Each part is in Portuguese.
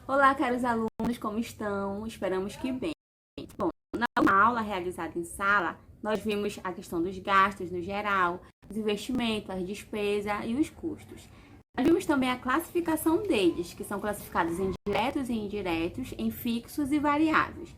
Olá, caros alunos, como estão? Esperamos que bem. Bom, na última aula realizada em sala, nós vimos a questão dos gastos no geral, os investimentos, as despesas e os custos. Nós vimos também a classificação deles, que são classificados em diretos e indiretos, em fixos e variáveis.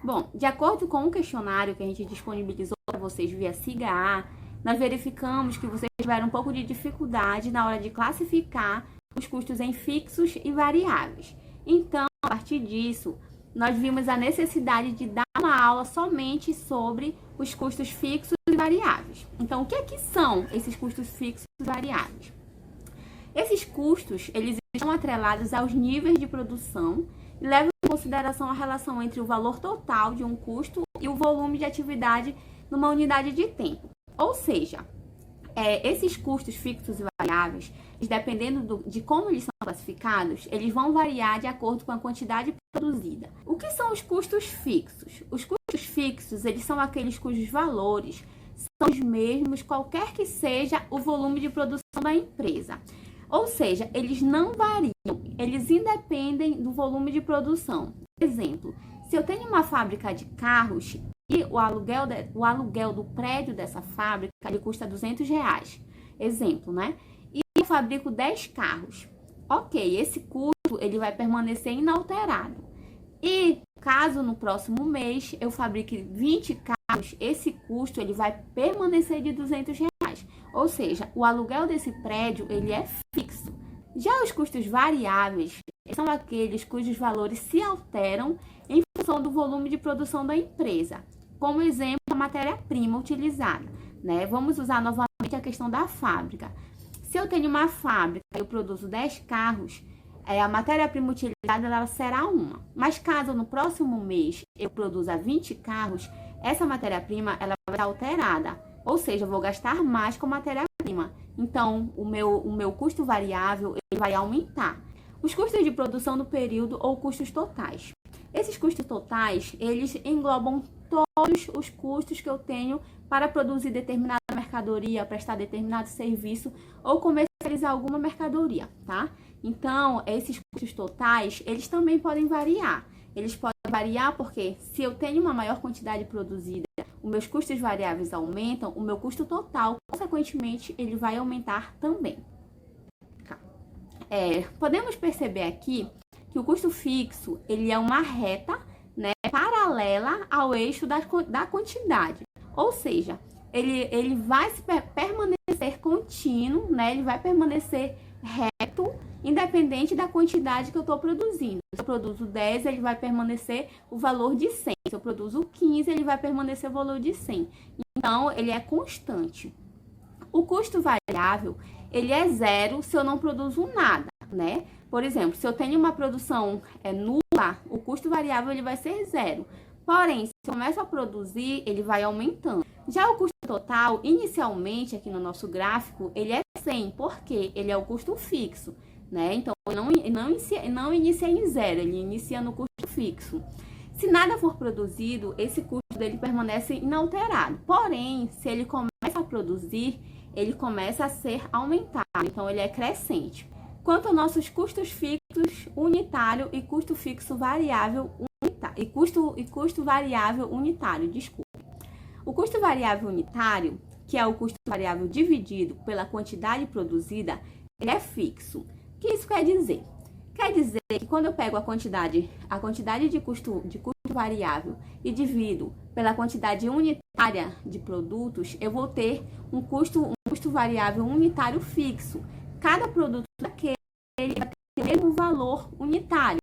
Bom, de acordo com o questionário que a gente disponibilizou para vocês via SIGA-A, nós verificamos que vocês tiveram um pouco de dificuldade na hora de classificar os custos em fixos e variáveis. Então, a partir disso, nós vimos a necessidade de dar uma aula somente sobre os custos fixos e variáveis. Então, o que são esses custos fixos e variáveis? Esses custos, eles estão atrelados aos níveis de produção e levam em consideração a relação entre o valor total de um custo e o volume de atividade numa unidade de tempo. Ou seja, esses custos fixos e variáveis, dependendo de como eles são classificados, eles vão variar de acordo com a quantidade produzida. O que são os custos fixos? Os custos fixos, eles são aqueles cujos valores são os mesmos, qualquer que seja o volume de produção da empresa. Ou seja, eles não variam, eles independem do volume de produção. Exemplo, se eu tenho uma fábrica de carros e o aluguel do prédio dessa fábrica ele custa R$200. Exemplo, né? E eu fabrico 10 carros. Ok, esse custo ele vai permanecer inalterado. E caso no próximo mês eu fabrique 20 carros, esse custo ele vai permanecer de R$200. Ou seja, o aluguel desse prédio ele é fixo. Já os custos variáveis são aqueles cujos valores se alteram em função do volume de produção da empresa. Como exemplo, a matéria-prima utilizada, né? Vamos usar novamente a questão da fábrica. Se eu tenho uma fábrica e eu produzo 10 carros, a matéria-prima utilizada ela será uma. Mas caso no próximo mês eu produza 20 carros, essa matéria-prima ela vai estar alterada. Ou seja, eu vou gastar mais com matéria-prima. Então, o meu custo variável ele vai aumentar. Os custos de produção do período ou custos totais. Esses custos totais, eles englobam todos os custos que eu tenho para produzir determinada mercadoria, prestar determinado serviço ou comercializar alguma mercadoria, tá? Então, esses custos totais, eles também podem variar. Eles podem variar porque se eu tenho uma maior quantidade produzida, os meus custos variáveis aumentam, o meu custo total, consequentemente, ele vai aumentar também. Podemos perceber aqui que o custo fixo, ele é uma reta, né, paralela ao eixo da quantidade. Ou seja, ele vai permanecer contínuo, né, ele vai permanecer reto, independente da quantidade que eu estou produzindo. Se eu produzo 10, ele vai permanecer o valor de 100. Se eu produzo 15, ele vai permanecer o valor de 100. Então, ele é constante. O custo variável, ele é zero se eu não produzo nada, né? Por exemplo, se eu tenho uma produção nula, o custo variável ele vai ser zero. Porém, se eu começo a produzir, ele vai aumentando. Já o custo total, inicialmente, aqui no nosso gráfico, ele é 100, porque ele é o custo fixo, né? Então, ele não inicia em zero, ele inicia no custo fixo. Se nada for produzido, esse custo dele permanece inalterado. Porém, se ele começa a produzir, ele começa a ser aumentado, então ele é crescente. Quanto aos nossos custos fixos unitário e custo fixo variável unitário, custo variável unitário, desculpe. O custo variável unitário, que é o custo variável dividido pela quantidade produzida, ele é fixo. O que isso quer dizer? Quer dizer que quando eu pego a quantidade de custo variável e divido pela quantidade unitária de produtos, eu vou ter um custo variável unitário fixo. Cada produto daquele vai ter o mesmo valor unitário.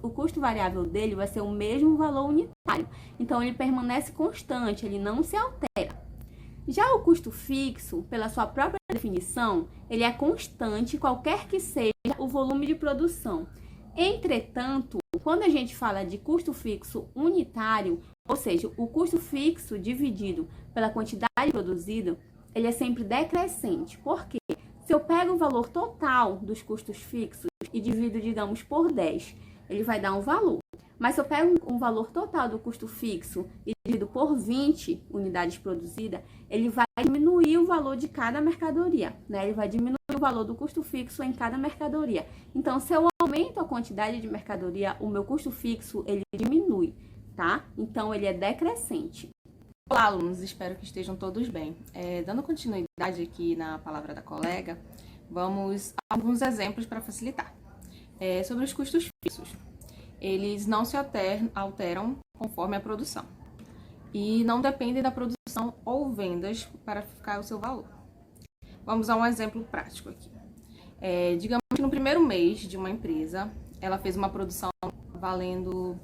O custo variável dele vai ser o mesmo valor unitário. Então, ele permanece constante, ele não se altera. Já o custo fixo, pela sua própria definição, ele é constante, qualquer que seja o volume de produção. Entretanto, quando a gente fala de custo fixo unitário, ou seja, o custo fixo dividido pela quantidade produzida, ele é sempre decrescente. Por quê? Se eu pego o valor total dos custos fixos e divido, digamos, por 10, ele vai dar um valor. Mas se eu pego um valor total do custo fixo e divido por 20 unidades produzidas, ele vai diminuir o valor de cada mercadoria, né? Ele vai diminuir o valor do custo fixo em cada mercadoria. Então, se eu aumento a quantidade de mercadoria, o meu custo fixo, ele diminui, tá? Então, ele é decrescente. Olá, alunos, espero que estejam todos bem. Dando continuidade aqui na palavra da colega, vamos a alguns exemplos para facilitar. Sobre os custos fixos, eles não se alteram conforme a produção e não dependem da produção ou vendas para ficar o seu valor. Vamos a um exemplo prático aqui. Digamos que no primeiro mês de uma empresa, ela fez uma produção valendo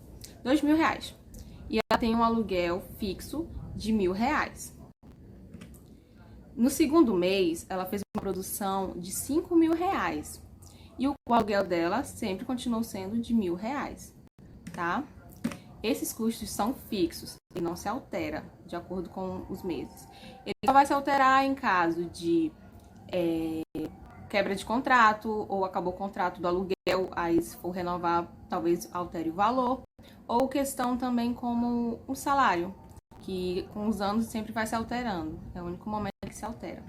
R$2.000 e ela tem um aluguel fixo de R$1.000. No segundo mês, ela fez uma produção de R$5.000 e o aluguel dela sempre continuou sendo de R$1.000, tá? Esses custos são fixos e não se altera de acordo com os meses. Ele só vai se alterar em caso de quebra de contrato ou acabou o contrato do aluguel, aí se for renovar, talvez altere o valor. Ou questão também como o salário, que com os anos sempre vai se alterando. É o único momento que se altera.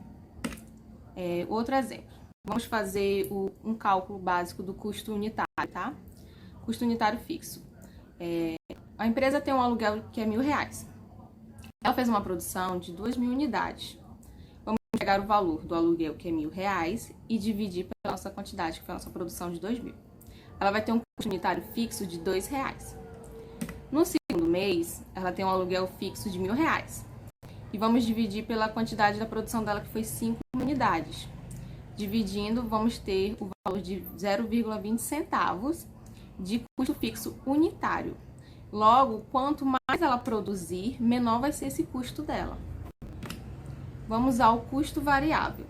Outro exemplo. Vamos fazer um cálculo básico do custo unitário, tá? Custo unitário fixo. A empresa tem um aluguel que é R$1.000. Ela fez uma produção de 2.000 unidades. Vamos pegar o valor do aluguel, que é R$1.000, e dividir pela nossa quantidade, que foi a nossa produção de 2.000. Ela vai ter um custo unitário fixo de R$2. No segundo mês, ela tem um aluguel fixo de R$1.000. E vamos dividir pela quantidade da produção dela, que foi 5 unidades. Dividindo, vamos ter o valor de 0,20 centavos de custo fixo unitário. Logo, quanto mais ela produzir, menor vai ser esse custo dela. Vamos ao custo variável.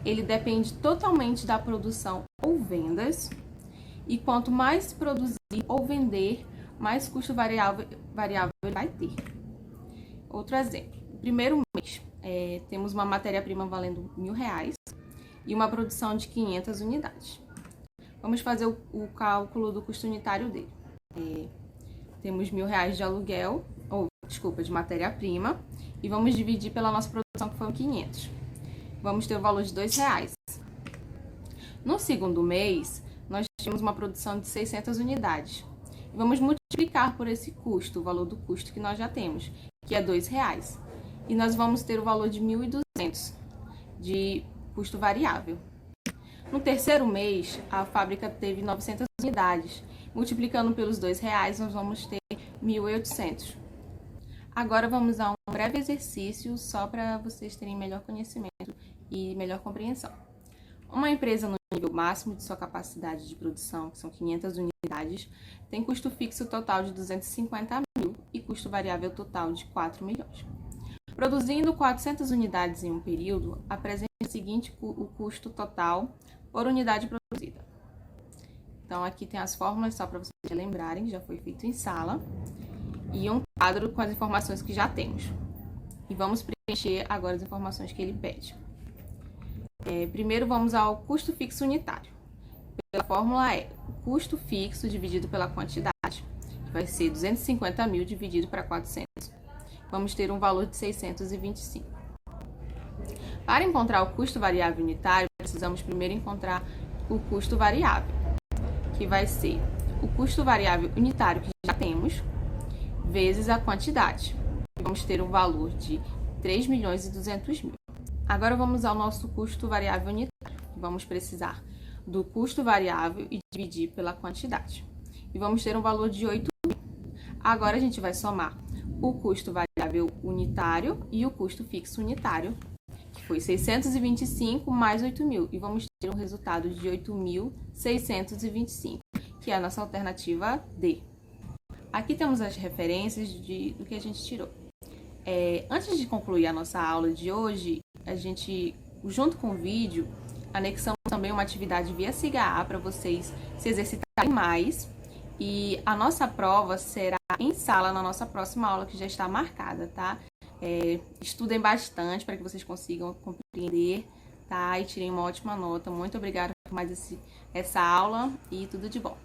Ele depende totalmente da produção ou vendas. E quanto mais produzir ou vender, mais custo variável ele vai ter. Outro exemplo. No primeiro mês, temos uma matéria-prima valendo R$1.000 e uma produção de 500 unidades. Vamos fazer o cálculo do custo unitário dele. Temos R$1.000 de aluguel, de matéria-prima, e vamos dividir pela nossa produção, que foi 500. Vamos ter o valor de R$2. No segundo mês, nós tínhamos uma produção de 600 unidades. E vamos multiplicar por esse custo, o valor do custo que nós já temos, que é R$2. E nós vamos ter o valor de 1.200 de custo variável. No terceiro mês, a fábrica teve 900 unidades. Multiplicando pelos R$2, nós vamos ter 1.800. Agora vamos a um breve exercício só para vocês terem melhor conhecimento e melhor compreensão. Uma empresa no nível máximo de sua capacidade de produção, que são 500 unidades, tem custo fixo total de 250 mil e custo variável total de 4 milhões. Produzindo 400 unidades em um período, apresenta o seguinte o custo total por unidade produzida. Então, aqui tem as fórmulas só para vocês lembrarem, já foi feito em sala. E um quadro com as informações que já temos. E vamos preencher agora as informações que ele pede. Primeiro, vamos ao custo fixo unitário. A fórmula é o custo fixo dividido pela quantidade, que vai ser 250 mil dividido para 400. Vamos ter um valor de 625. Para encontrar o custo variável unitário, precisamos primeiro encontrar o custo variável, que vai ser o custo variável unitário que já temos, vezes a quantidade. Vamos ter um valor de 3.200.000. Agora vamos ao nosso custo variável unitário. Vamos precisar do custo variável e dividir pela quantidade. E vamos ter um valor de 8.000. Agora a gente vai somar o custo variável unitário e o custo fixo unitário, que foi 625 mais 8.000. E vamos ter um resultado de 8.625, que é a nossa alternativa D. Aqui temos as referências do que a gente tirou. Antes de concluir a nossa aula de hoje, a gente, junto com o vídeo, anexamos também uma atividade via SIGA para vocês se exercitarem mais. E a nossa prova será em sala na nossa próxima aula, que já está marcada, tá? Estudem bastante para que vocês consigam compreender, tá? E tirem uma ótima nota. Muito obrigada por mais essa aula e tudo de bom.